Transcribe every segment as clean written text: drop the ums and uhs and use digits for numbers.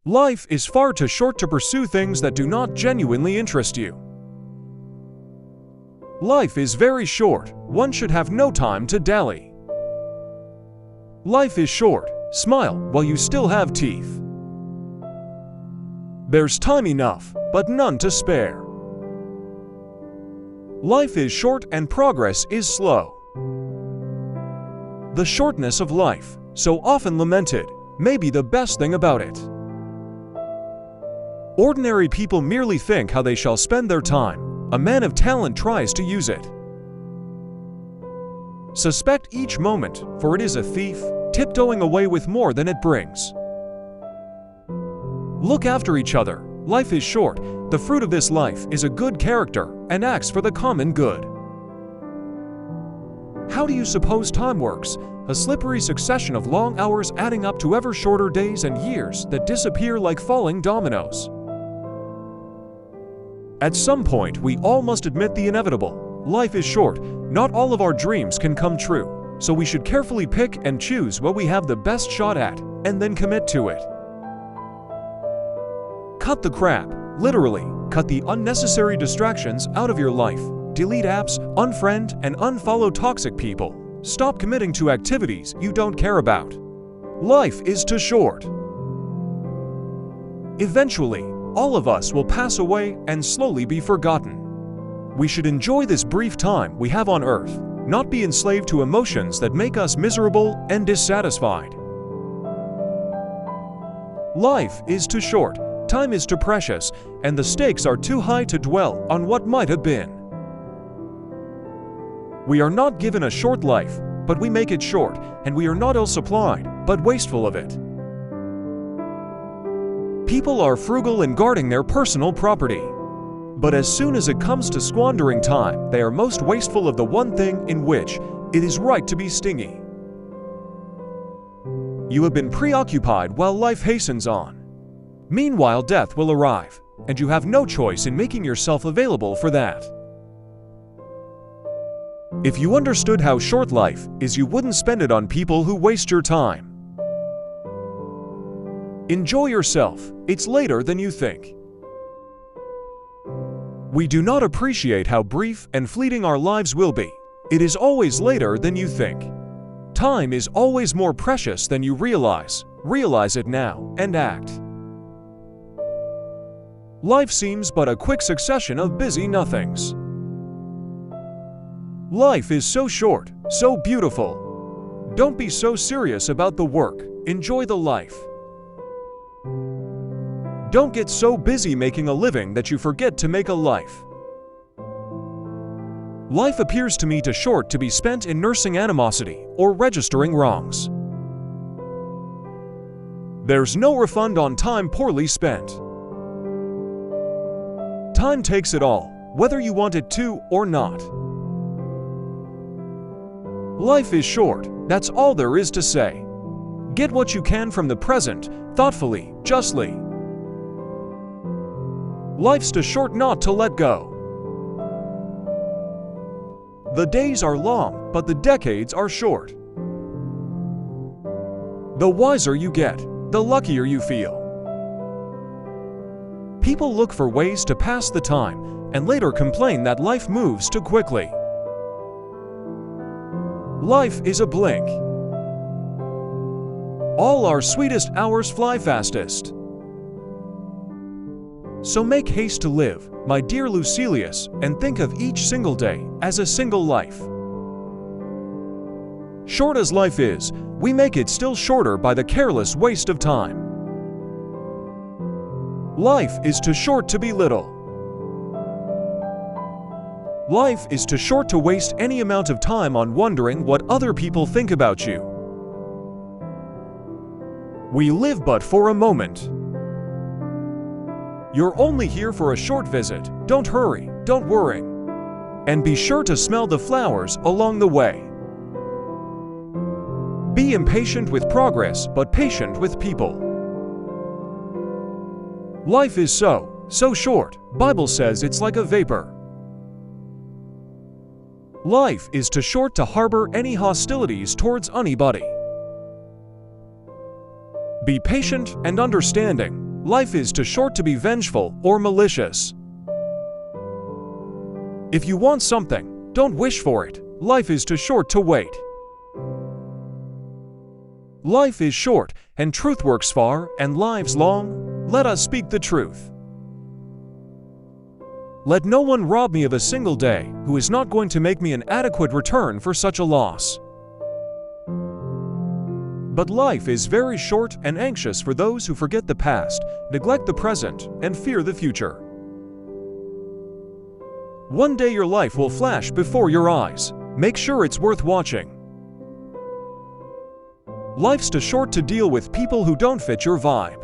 Life is far too short to pursue things that do not genuinely interest you. Life is very short. One should have no time to dally. Life is short. Smile while you still have teeth. There's time enough, but none to spare. Life is short and progress is slow. The shortness of life, so often lamented, may be the best thing about it. Ordinary people merely think how they shall spend their time. A man of talent tries to use it. Suspect each moment, for it is a thief, tiptoeing away with more than it brings. Look after each other. Life is short. The fruit of this life is a good character and acts for the common good. How do you suppose time works? A slippery succession of long hours adding up to ever shorter days and years that disappear like falling dominoes. At some point, we all must admit the inevitable. Life is short. Not all of our dreams can come true, so we should carefully pick and choose what we have the best shot at, and then commit to it. Cut the crap. Literally, cut the unnecessary distractions out of your life. Delete apps, unfriend and unfollow toxic people. Stop committing to activities you don't care about. Life is too short. Eventually, all of us will pass away and slowly be forgotten. We should enjoy this brief time we have on earth, not be enslaved to emotions that make us miserable and dissatisfied. Life is too short, time is too precious, and the stakes are too high to dwell on what might have been. We are not given a short life, but we make it short, and we are not ill-supplied, but wasteful of it. People are frugal in guarding their personal property. But as soon as it comes to squandering time, they are most wasteful of the one thing in which it is right to be stingy. You have been preoccupied while life hastens on. Meanwhile, death will arrive, and you have no choice in making yourself available for that. If you understood how short life is, you wouldn't spend it on people who waste your time. Enjoy yourself. It's later than you think. We do not appreciate how brief and fleeting our lives will be. It is always later than you think. Time is always more precious than you realize. Realize it now and act. Life seems but a quick succession of busy nothings. Life is so short, so beautiful. Don't be so serious about the work. Enjoy the life. Don't get so busy making a living that you forget to make a life. Life appears to me too short to be spent in nursing animosity or registering wrongs. There's no refund on time poorly spent. Time takes it all, whether you want it to or not. Life is short, that's all there is to say. Get what you can from the present, thoughtfully, justly. Life's too short not to let go. The days are long, but the decades are short. The wiser you get, the luckier you feel. People look for ways to pass the time and later complain that life moves too quickly. Life is a blink. All our sweetest hours fly fastest. So make haste to live, my dear Lucilius, and think of each single day as a single life. Short as life is, we make it still shorter by the careless waste of time. Life is too short to be little. Life is too short to waste any amount of time on wondering what other people think about you. We live but for a moment. You're only here for a short visit. Don't hurry, don't worry. And be sure to smell the flowers along the way. Be impatient with progress, but patient with people. Life is so short. Bible says it's like a vapor. Life is too short to harbor any hostilities towards anybody. Be patient and understanding. Life is too short to be vengeful or malicious. If you want something, don't wish for it. Life is too short to wait. Life is short, and truth works far, and lives long. Let us speak the truth. Let no one rob me of a single day who is not going to make me an adequate return for such a loss. But life is very short and anxious for those who forget the past, neglect the present, and fear the future. One day your life will flash before your eyes. Make sure it's worth watching. Life's too short to deal with people who don't fit your vibe.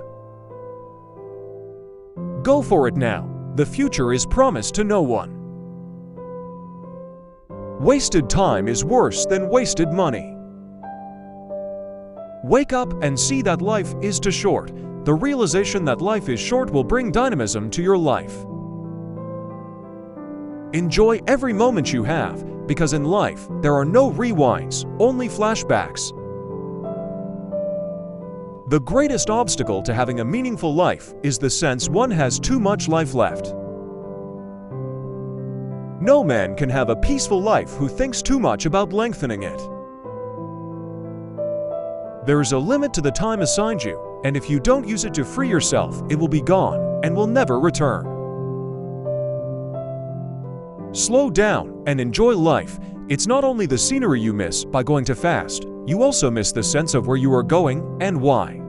Go for it now. The future is promised to no one. Wasted time is worse than wasted money. Wake up and see that life is too short. The realization that life is short will bring dynamism to your life. Enjoy every moment you have, because in life, there are no rewinds, only flashbacks. The greatest obstacle to having a meaningful life is the sense one has too much life left. No man can have a peaceful life who thinks too much about lengthening it. There is a limit to the time assigned you, and if you don't use it to free yourself, it will be gone and will never return. Slow down and enjoy life. It's not only the scenery you miss by going too fast, you also miss the sense of where you are going and why.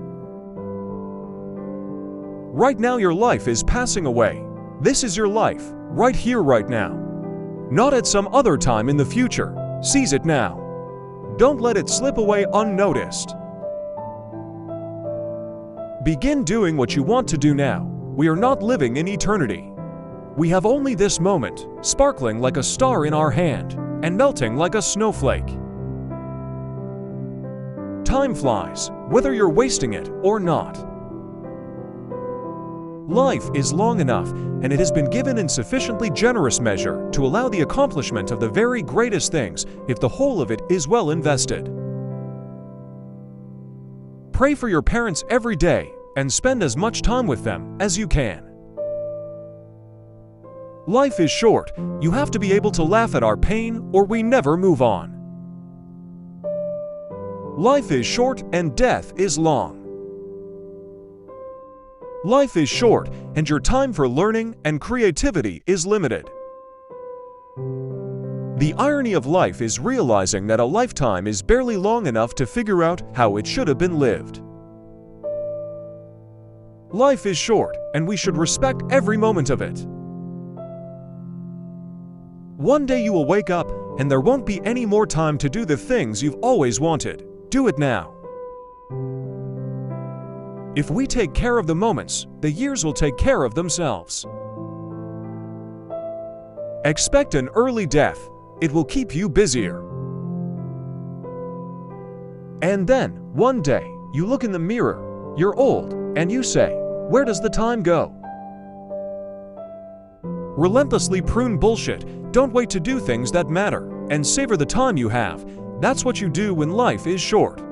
Right now your life is passing away. This is your life, right here, right now. Not at some other time in the future. Seize it now. Don't let it slip away unnoticed. Begin doing what you want to do now. We are not living in eternity. We have only this moment, sparkling like a star in our hand, and melting like a snowflake. Time flies, whether you're wasting it or not. Life is long enough, and it has been given in sufficiently generous measure to allow the accomplishment of the very greatest things if the whole of it is well invested. Pray for your parents every day and spend as much time with them as you can. Life is short. You have to be able to laugh at our pain or we never move on. Life is short and death is long. Life is short and your time for learning and creativity is limited. The irony of life is realizing that a lifetime is barely long enough to figure out how it should have been lived. Life is short and we should respect every moment of it. One day you will wake up and there won't be any more time to do the things you've always wanted. Do it now. If we take care of the moments, the years will take care of themselves. Expect an early death. It will keep you busier. And then, one day, you look in the mirror, you're old, and you say, "Where does the time go?" Relentlessly prune bullshit. Don't wait to do things that matter, and savor the time you have. That's what you do when life is short.